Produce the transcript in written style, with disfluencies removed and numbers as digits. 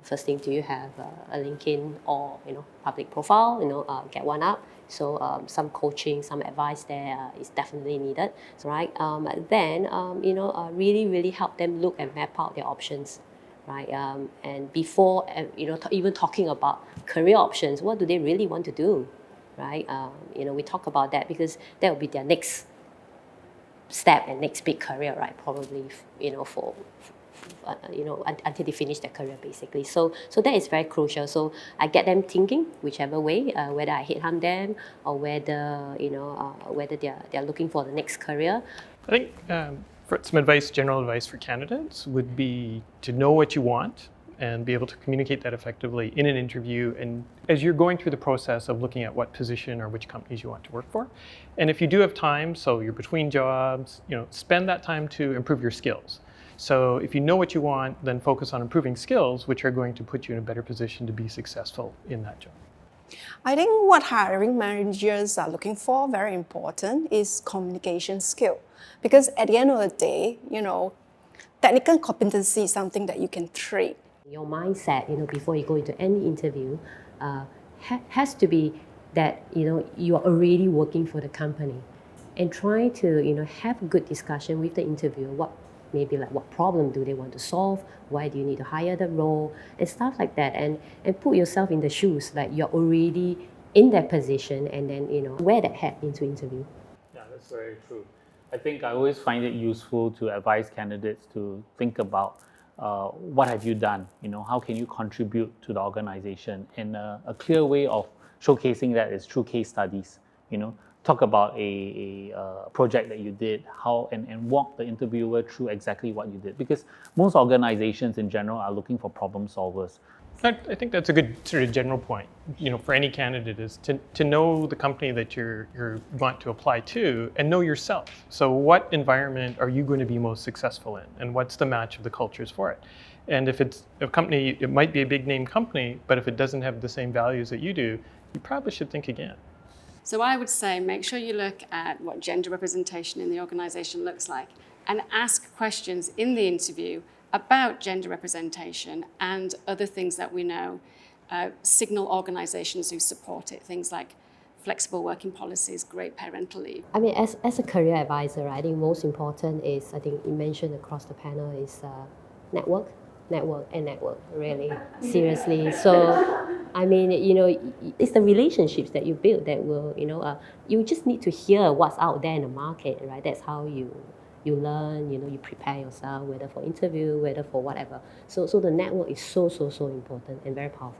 First thing, do you have a LinkedIn or public profile? Get one up. So some coaching, some advice there is definitely needed, right? Then really really help them look and map out their options, right? And before even talking about career options, what do they really want to do, right? We talk about that because that will be their next step and next big career, right? Probably for until they finish their career, basically. So that is very crucial. So I get them thinking whichever way, whether I headhunt them or whether whether they're looking for the next career. I think for some advice, general advice for candidates would be to know what you want and be able to communicate that effectively in an interview, and as you're going through the process of looking at what position or which companies you want to work for. And if you do have time, so you're between jobs, spend that time to improve your skills. So if you know what you want, then focus on improving skills, which are going to put you in a better position to be successful in that job. I think what hiring managers are looking for, very important, is communication skill. Because at the end of the day, technical competency is something that you can train. Your mindset, before you go into any interview, has to be that, you are already working for the company, and try to, have a good discussion with the interviewer. Maybe like what problem do they want to solve? Why do you need to hire the role? And stuff like that. And put yourself in the shoes, like you're already in that position, and then, wear that hat into interview. Yeah, that's very true. I think I always find it useful to advise candidates to think about what have you done? How can you contribute to the organization? And a clear way of showcasing that is through case studies. Talk about a project that you did, how and walk the interviewer through exactly what you did. Because most organizations in general are looking for problem solvers. I think that's a good sort of general point, for any candidate, is to know the company that you want to apply to and know yourself. So what environment are you going to be most successful in, and what's the match of the cultures for it? And if it's a company, it might be a big name company, but if it doesn't have the same values that you do, you probably should think again. So I would say make sure you look at what gender representation in the organization looks like, and ask questions in the interview about gender representation and other things that we know signal organizations who support it, things like flexible working policies, great parental leave. I mean, as a career advisor, I think most important is, I think you mentioned across the panel, is network, really, seriously. So, I mean, it's the relationships that you build that will, you just need to hear what's out there in the market, right? That's how you learn, you prepare yourself, whether for interview, whether for whatever. So the network is so important and very powerful.